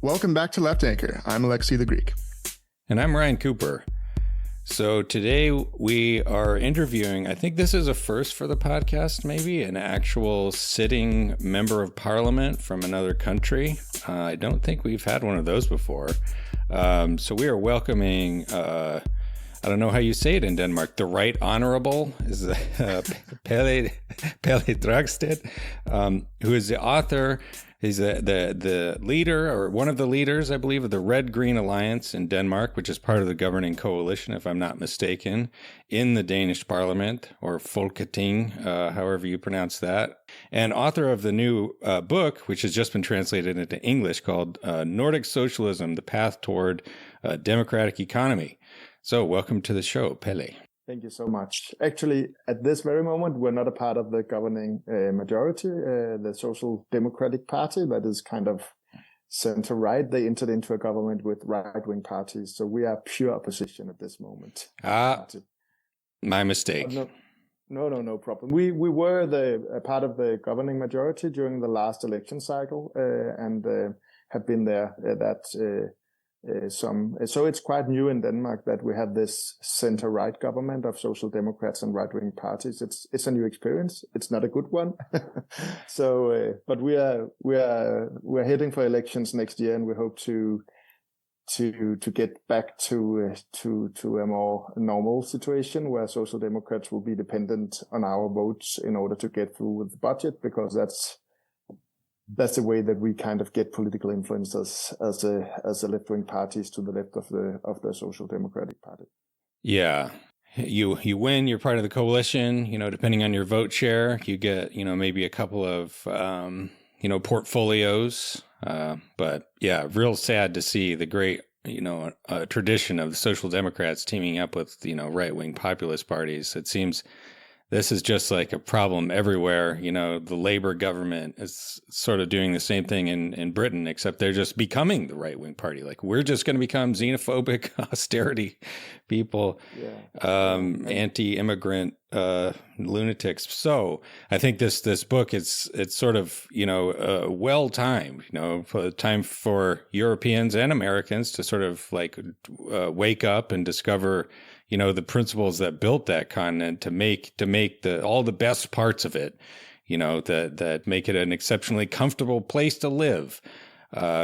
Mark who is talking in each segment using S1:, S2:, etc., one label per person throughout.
S1: Welcome back to Left Anchor. I'm Alexei the Greek.
S2: And I'm Ryan Cooper. So today we are interviewing, I think this is a first for the podcast, maybe, an actual sitting member of parliament from another country. I don't think we've had one of those before. So we are welcoming, I don't know how you say it in Denmark, the Right Honorable is Pelle Dragsted, who is the author. He's the leader, or one of the leaders, I believe, of the Red-Green Alliance in Denmark, which is part of the governing coalition, if I'm not mistaken, in the Danish parliament, or Folketing, however you pronounce that, and author of the new book, which has just been translated into English, called Nordic Socialism, The Path Toward a Democratic Economy. So welcome to the show, Pelle.
S3: Thank you so much. Actually, at this very moment, we're not a part of the governing majority, the Social Democratic Party, that is kind of center-right. They entered into a government with right-wing parties, so we are pure opposition at this moment.
S2: My mistake.
S3: No problem. We were a part of the governing majority during the last election cycle and have been there so it's quite new in Denmark that we have this center-right government of social democrats and right-wing parties. It's a new experience. It's not a good one. But we're heading for elections next year, and we hope to get back to a more normal situation where social democrats will be dependent on our votes in order to get through with the budget, because that's the way that we kind of get political influence as the left-wing parties to the left of the Social Democratic Party.
S2: Yeah. You win, you're part of the coalition, depending on your vote share, you get, maybe a couple of, portfolios. But yeah, real sad to see the great, tradition of the Social Democrats teaming up with, right-wing populist parties. It seems this is just like a problem everywhere. The Labour government is sort of doing the same thing in Britain, except they're just becoming the right-wing party. Like, we're just going to become xenophobic austerity people, anti-immigrant lunatics. So I think this book, it's sort of, well-timed, time for Europeans and Americans to sort of like wake up and discover the principles that built that continent to make all the best parts of it, that make it an exceptionally comfortable place to live,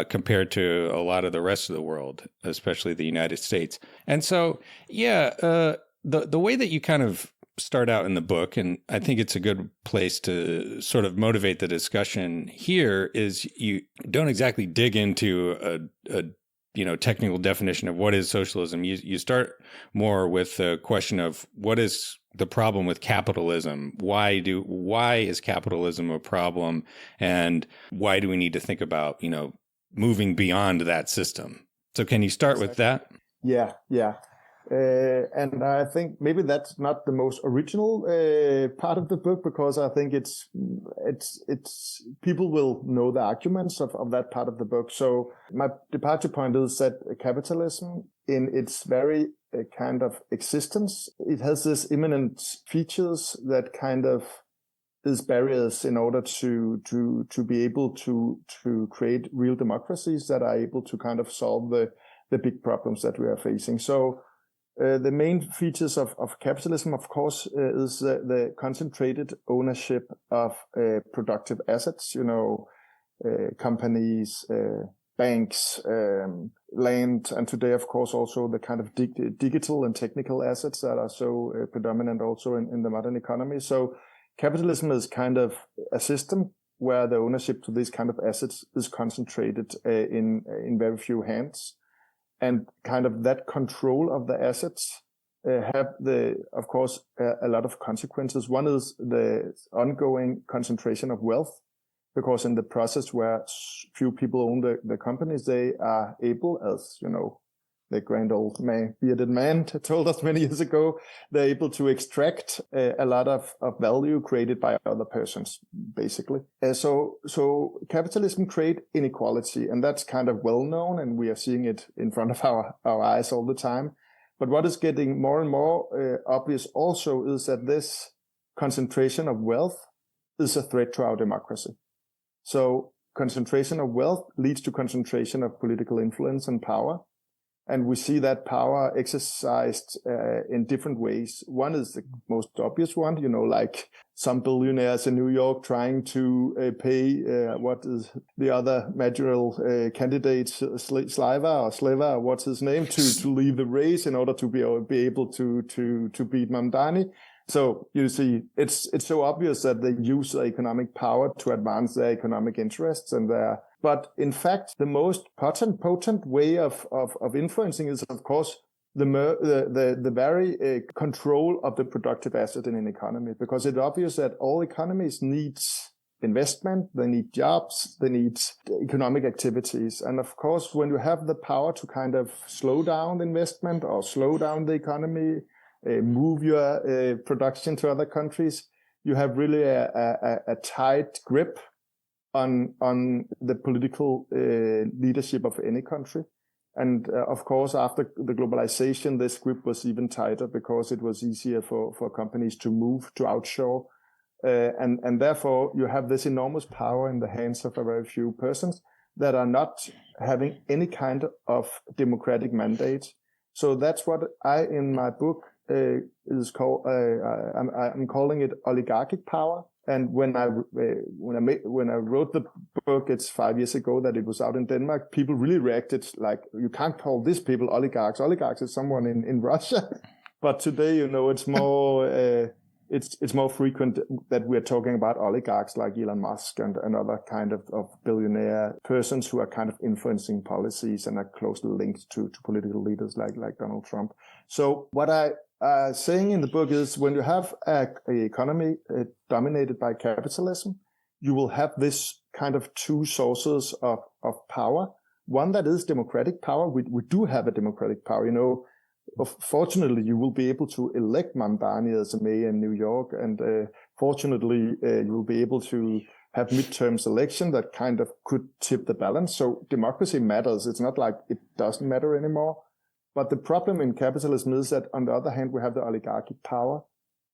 S2: compared to a lot of the rest of the world, especially the United States. And so, the way that you kind of start out in the book, and I think it's a good place to sort of motivate the discussion here, is you don't exactly dig into a technical definition of what is socialism. You start more with the question of what is the problem with capitalism? Why is capitalism a problem? And why do we need to think about, moving beyond that system? So can you start with that?
S3: Yeah. And I think maybe that's not the most original part of the book, because I think it's people will know the arguments of that part of the book. So my departure point is that capitalism, in its very kind of existence, it has this imminent features that kind of is barriers in order to be able to create real democracies that are able to kind of solve the big problems that we are facing. So the main features of capitalism, of course, is the concentrated ownership of productive assets, companies, banks, land, and today, of course, also the kind of digital and technical assets that are so predominant also in the modern economy. So capitalism is kind of a system where the ownership to these kind of assets is concentrated in very few hands. And kind of that control of the assets have of course, a lot of consequences. One is the ongoing concentration of wealth, because in the process where few people own the companies, they are able, as the grand old bearded man told us many years ago, they're able to extract a lot of value created by other persons, basically. So capitalism create inequality, and that's kind of well known, and we are seeing it in front of our eyes all the time. But what is getting more and more obvious also is that this concentration of wealth is a threat to our democracy. So concentration of wealth leads to concentration of political influence and power. And we see that power exercised in different ways. One is the most obvious one, like some billionaires in New York trying to pay what is the other mayoral candidate, Sleva, what's his name, to leave the race in order to be able to beat Mamdani. So you see, it's so obvious that they use their economic power to advance their economic interests and But in fact, the most potent way of influencing is, of course, the very control of the productive asset in an economy, because it's obvious that all economies need investment, they need jobs, they need economic activities. And of course, when you have the power to kind of slow down investment or slow down the economy, move your production to other countries, you have really a tight grip on the political leadership of any country. And of course, after the globalization, this grip was even tighter because it was easier for companies to move, to outshore. And therefore, you have this enormous power in the hands of a very few persons that are not having any kind of democratic mandate. So that's what I, in my book, is called. I'm calling it oligarchic power. And when I wrote the book, it's 5 years ago that it was out in Denmark, people really reacted like, you can't call these people oligarchs. Oligarchs is someone in Russia. But today, it's more it's more frequent that we're talking about oligarchs like Elon Musk and other kind of billionaire persons who are kind of influencing policies and are closely linked to political leaders like Donald Trump. So what I saying in the book is, when you have an economy dominated by capitalism, you will have this kind of two sources of power. One that is democratic power. We do have a democratic power. Fortunately, you will be able to elect Mamdani as a mayor in New York, and fortunately, you will be able to have midterms election that kind of could tip the balance. So democracy matters. It's not like it doesn't matter anymore. But the problem in capitalism is that, on the other hand, we have the oligarchic power,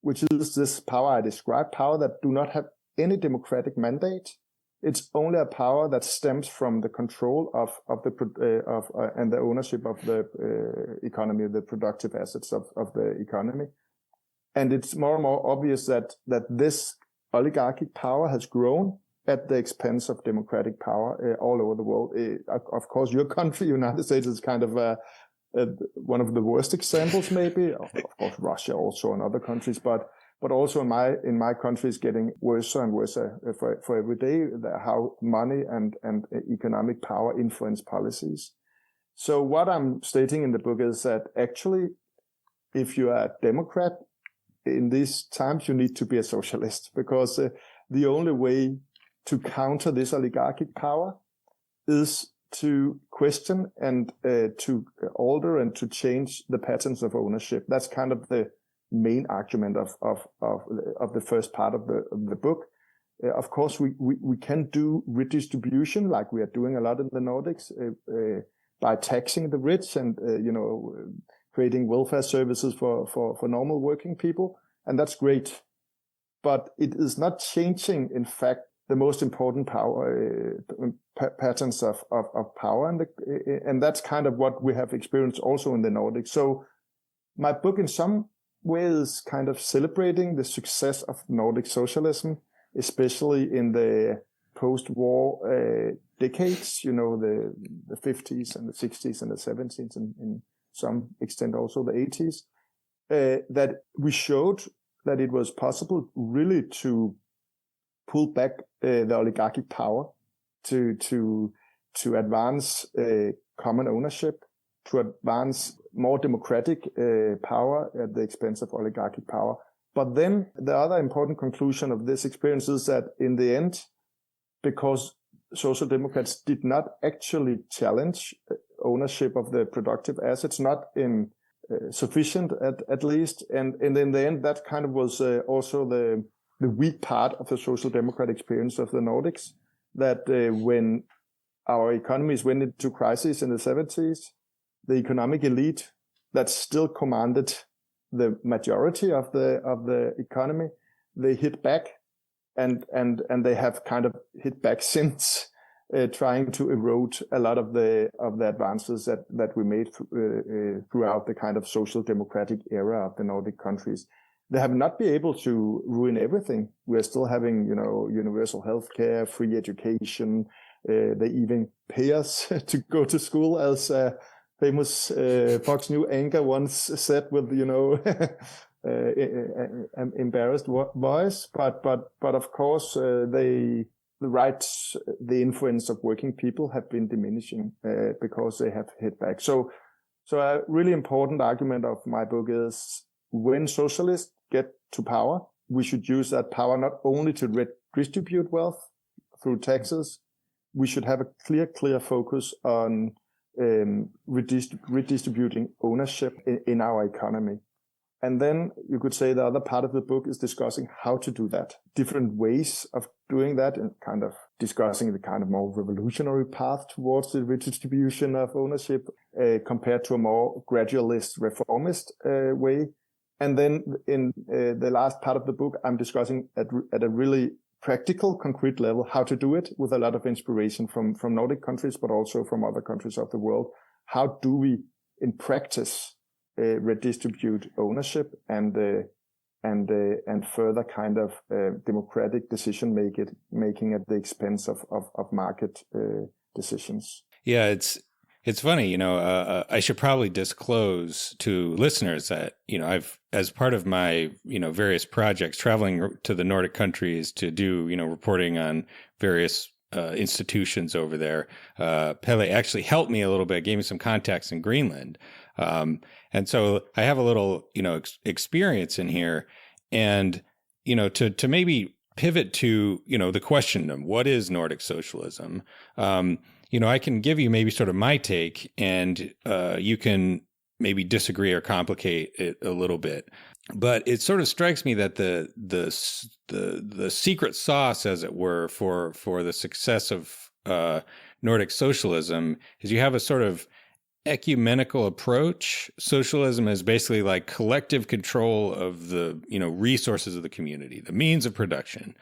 S3: which is this power I described, power that do not have any democratic mandate. It's only a power that stems from the control of and the ownership of the economy, the productive assets of the economy. And it's more and more obvious that this oligarchic power has grown at the expense of democratic power all over the world. Of course, your country, United States, is kind of one of the worst examples, maybe. Of course, Russia also, and other countries, but also in my country is getting worse and worse for every day, how money and economic power influence policies. So what I'm stating in the book is that actually, if you are a Democrat in these times, you need to be a socialist, because the only way to counter this oligarchic power is to question and to alter and to change the patterns of ownership. That's kind of the main argument of the first part of the book. Of course, we can do redistribution, like we are doing a lot in the Nordics, by taxing the rich and creating welfare services for normal working people, and that's great. But it is not changing, in fact, the most important power patterns of power, and that's kind of what we have experienced also in the Nordics. So my book, in some ways, kind of celebrating the success of Nordic socialism, especially in the post-war decades, the 50s and the 60s and the 70s, and in some extent also the 80s, that we showed that it was possible really to pull back the oligarchic power, to advance common ownership, to advance more democratic power at the expense of oligarchic power. But then the other important conclusion of this experience is that in the end, because social democrats did not actually challenge ownership of the productive assets, not in sufficient at least, and in the end, that kind of was also the weak part of the social democrat experience of the Nordics, that when our economies went into crisis in the 70s, the economic elite that still commanded the majority of the economy, they hit back, and they have kind of hit back since. trying to erode a lot of the advances that we made throughout the kind of social democratic era of the Nordic countries. They have not been able to ruin everything. We're still having, universal healthcare, free education. They even pay us to go to school, as famous Fox News anchor once said with, embarrassed voice. But of course, the rights, the influence of working people have been diminishing because they have hit back. So a really important argument of my book is, when socialists get to power, we should use that power not only to redistribute wealth through taxes. We should have a clear focus on redistributing ownership in our economy. And then you could say the other part of the book is discussing how to do that, different ways of doing that, and kind of discussing the kind of more revolutionary path towards the redistribution of ownership compared to a more gradualist, reformist way. And then in the last part of the book, I'm discussing at a really practical, concrete level how to do it, with a lot of inspiration from Nordic countries, but also from other countries of the world. How do we, in practice, redistribute ownership and further kind of democratic decision making at the expense of market decisions?
S2: Yeah, it's funny, I should probably disclose to listeners that, I've, as part of my, various projects, traveling to the Nordic countries to do, reporting on various institutions over there, Pelle actually helped me a little bit, gave me some contacts in Greenland. And so I have a little, experience in here, and, to maybe pivot to, the question of what is Nordic socialism? I can give you maybe sort of my take, and you can maybe disagree or complicate it a little bit. But it sort of strikes me that the secret sauce, as it were, for the success of Nordic socialism is you have a sort of ecumenical approach. Socialism is basically like collective control of the resources of the community, the means of production.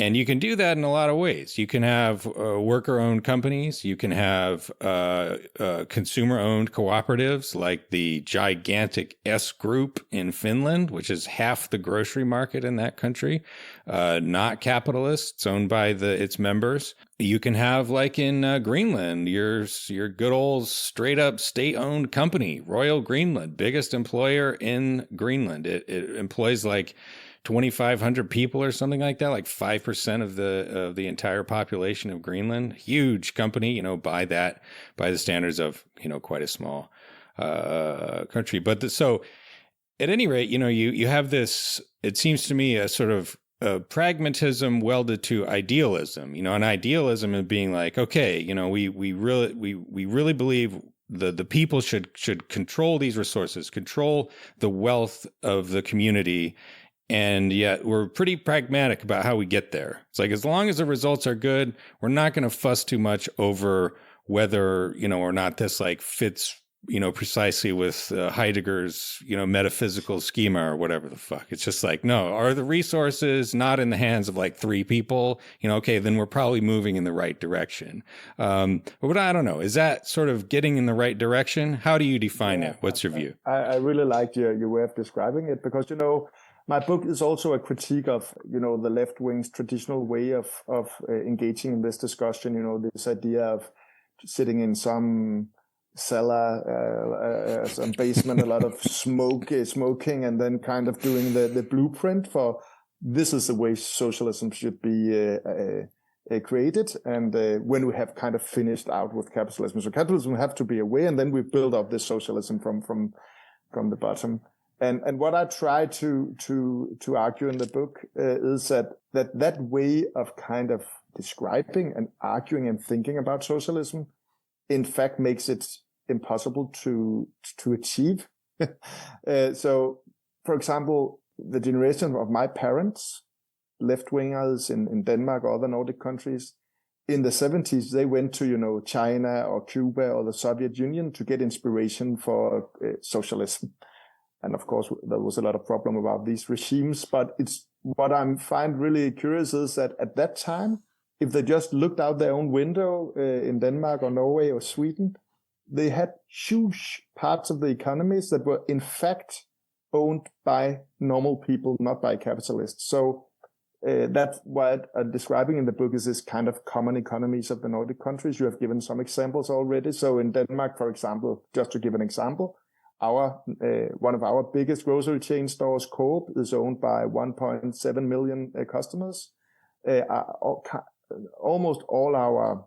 S2: And you can do that in a lot of ways. You can have worker-owned companies. You can have consumer-owned cooperatives like the gigantic S Group in Finland, which is half the grocery market in that country, not capitalists, owned by its members. You can have, like in Greenland, your good old straight-up state-owned company, Royal Greenland, biggest employer in Greenland. It employs like 2,500 people or something like that, like 5% of the entire population of Greenland. Huge company, by the standards of quite a small country. But so at any rate, you have this. It seems to me a sort of pragmatism welded to idealism. An idealism of being like, okay, we really believe the people should control these resources, control the wealth of the community. And yet we're pretty pragmatic about how we get there. It's like, as long as the results are good, we're not going to fuss too much over whether, or not this like fits, precisely with Heidegger's, metaphysical schema or whatever the fuck. It's just like, no, are the resources not in the hands of like three people? Okay, then we're probably moving in the right direction. But I don't know. Is that sort of getting in the right direction? How do you define it? What's your view?
S3: I really like your way of describing it, because, my book is also a critique of, the left wing's traditional way of engaging in this discussion. This idea of sitting in some cellar, some basement, a lot of smoking, and then kind of doing the blueprint for this is the way socialism should be created. And when we have kind of finished out with capitalism, so capitalism have to be a way, and then we build up this socialism from the bottom. And what I try to argue in the book is that way of kind of describing and arguing and thinking about socialism, in fact, makes it impossible to achieve. So, for example, the generation of my parents, left-wingers in Denmark or other Nordic countries, in the 70s, they went to, China or Cuba or the Soviet Union to get inspiration for socialism. And of course, there was a lot of problem about these regimes. But it's what I find really curious is that at that time, if they just looked out their own window in Denmark or Norway or Sweden, they had huge parts of the economies that were in fact owned by normal people, not by capitalists. So that's what I'm describing in the book is this kind of common economies of the Nordic countries. You have given some examples already. So in Denmark, for example, just to give an example, one of our biggest grocery chain stores, Coop, is owned by 1.7 million customers. Almost all our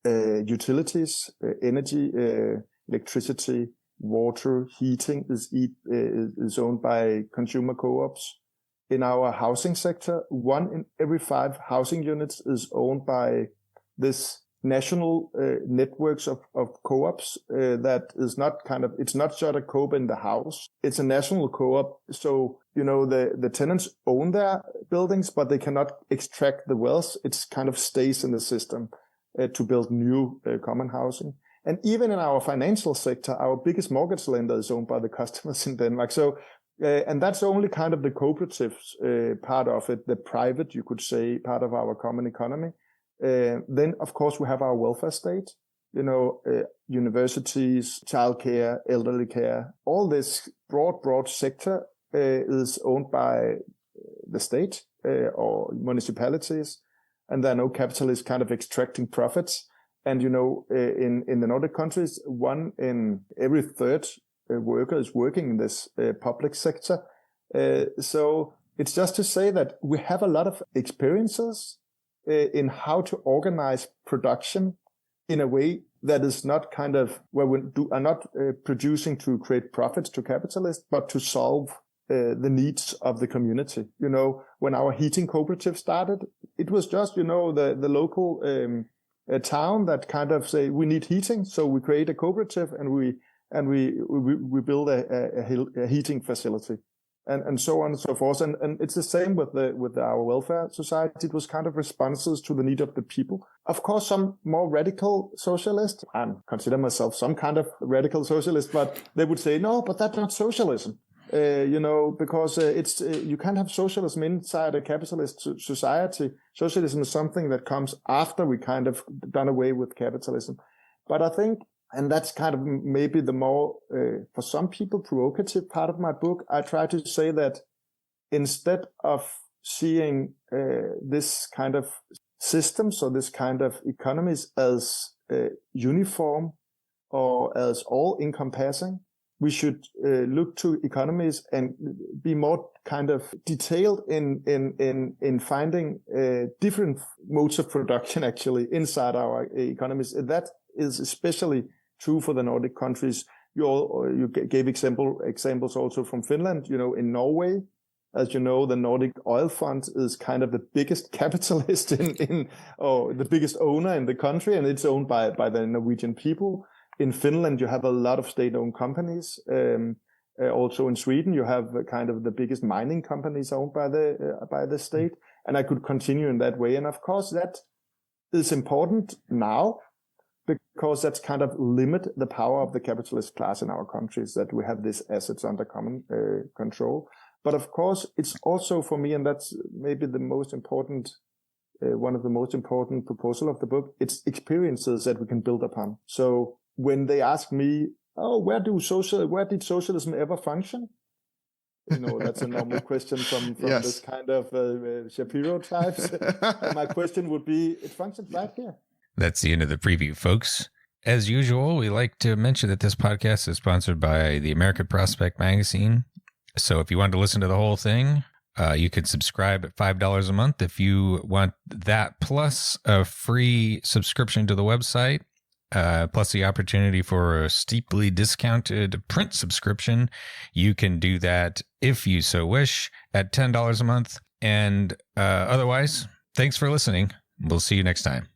S3: utilities, energy, electricity, water, heating is owned by consumer co-ops. In our housing sector, 1 in every 5 housing units is owned by this national networks of co-ops that is not it's not just a co-op in the house. It's a national co-op. So, the tenants own their buildings, but they cannot extract the wealth. It's kind of stays in the system to build new common housing. And even in our financial sector, our biggest mortgage lender is owned by the customers in Denmark. So, and that's only kind of the cooperatives part of it, the private, you could say, part of our common economy. Then, of course, we have our welfare state, universities, childcare, elderly care. All this broad sector is owned by the state or municipalities. And there are no capitalists kind of extracting profits. And, in the Nordic countries, 1 in every 3rd worker is working in this public sector. So it's just to say that we have a lot of experiences in how to organize production in a way that is not kind of where we are not producing to create profits to capitalists, but to solve the needs of the community. When our heating cooperative started, it was just, the local town that kind of say, we need heating. So we create a cooperative and we build a heating facility. And so on and so forth. And it's the same with our welfare society. It was kind of responses to the need of the people. Of course, some more radical socialists, I consider myself some kind of radical socialist, but they would say, no, but that's not socialism. Because you can't have socialism inside a capitalist society. Socialism is something that comes after we kind of done away with capitalism. But I think, and that's kind of maybe the more, for some people, provocative part of my book. I try to say that instead of seeing this kind of systems or this kind of economies as uniform or as all-encompassing, we should look to economies and be more kind of detailed in finding different modes of production actually inside our economies. That is especially true for the Nordic countries. You gave examples also from Finland. In Norway, as you know, the Nordic Oil Fund is kind of the biggest capitalist or the biggest owner in the country, and it's owned by the Norwegian people. In Finland, you have a lot of state-owned companies. Also in Sweden, you have kind of the biggest mining companies owned by the state. And I could continue in that way. And of course, that is important now, because that's kind of limit the power of the capitalist class in our countries, that we have these assets under common control. But of course, it's also for me, and that's maybe the most important, one of the most important proposal of the book, it's experiences that we can build upon. So when they ask me, where did socialism ever function? That's a normal question from yes. This kind of Shapiro types. My question would be, it functions right here.
S2: That's the end of the preview, folks. As usual, we like to mention that this podcast is sponsored by the American Prospect magazine. So if you want to listen to the whole thing, you can subscribe at $5 a month. If you want that plus a free subscription to the website, plus the opportunity for a steeply discounted print subscription, you can do that if you so wish at $10 a month. And otherwise, thanks for listening. We'll see you next time.